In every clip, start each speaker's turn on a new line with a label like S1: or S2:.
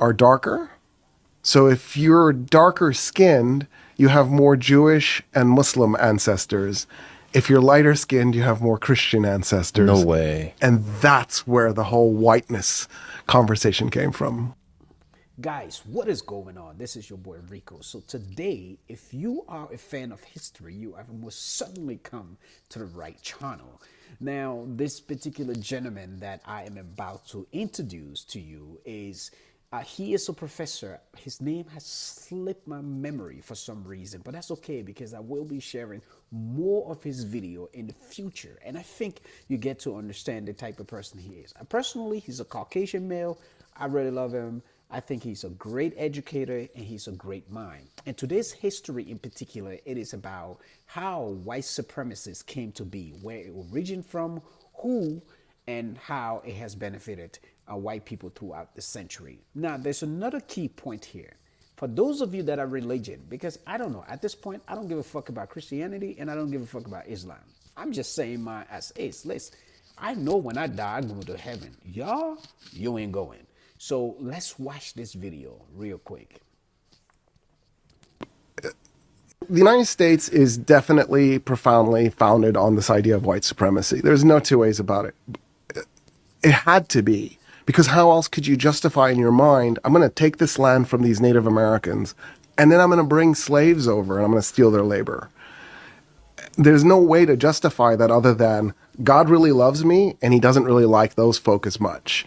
S1: are darker. So if you're darker skinned, you have more Jewish and Muslim ancestors. If you're lighter skinned, you have more Christian
S2: No
S1: ancestors.
S2: way.
S1: And that's where the whole whiteness conversation came from.
S3: Guys, what is going on? This is your boy Rico. So today, if you are a fan of history, you have most certainly come to the right channel. Now, this particular gentleman that I am about to introduce to you is he is a professor. His name has slipped my memory for some reason, but that's okay because I will be sharing more of his video in the future. And I think you get to understand the type of person he is. Personally, he's a Caucasian male. I really love him. I think he's a great educator and he's a great mind. And today's history in particular, it is about how white supremacists came to be, where it originated from, who, and how it has benefited white people throughout the century. Now, there's another key point here. For those of you that are religion, because I don't know, at this point, I don't give a fuck about Christianity and I don't give a fuck about Islam. I'm just saying mine as is. Listen, I know when I die, I'm going to heaven. Y'all, you ain't going. So let's watch this video real quick.
S1: The United States is definitely profoundly founded on this idea of white supremacy. There's no two ways about it. It had to be, because how else could you justify in your mind, I'm going to take this land from these Native Americans, and then I'm going to bring slaves over and I'm going to steal their labor. There's no way to justify that other than God really loves me and he doesn't really like those folk as much.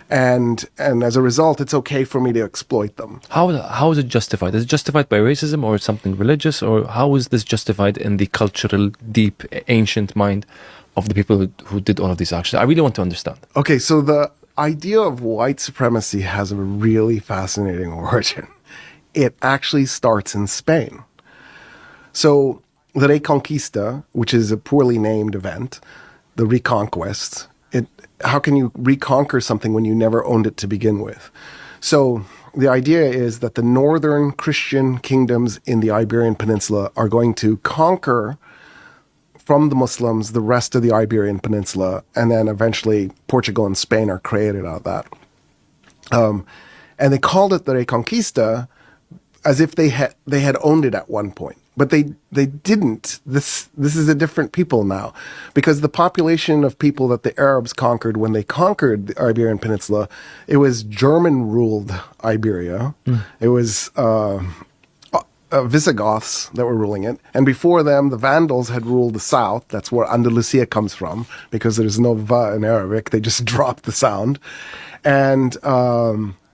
S1: And as a result, it's okay for me to exploit them.
S2: How is it justified? Is it justified by racism or something religious, or how is this justified in the cultural, deep, ancient mind of the people who did all of these actions? I really want to understand.
S1: Okay, so the idea of white supremacy has a really fascinating origin. It actually starts in Spain. So the Reconquista, which is a poorly named event, the Reconquest, how can you reconquer something when you never owned it to begin with? So the idea is that the northern Christian kingdoms in the Iberian Peninsula are going to conquer from the Muslims the rest of the Iberian Peninsula, and then eventually Portugal and Spain are created out of that. And they called it the Reconquista as if they had owned it at one point. But they didn't. This is a different people now, because the population of people that the Arabs conquered when they conquered the Iberian Peninsula, it was German-ruled Iberia. It was Visigoths that were ruling it, and before them, the Vandals had ruled the south. That's where Andalusia comes from, because there's no va in Arabic; they just dropped the sound, and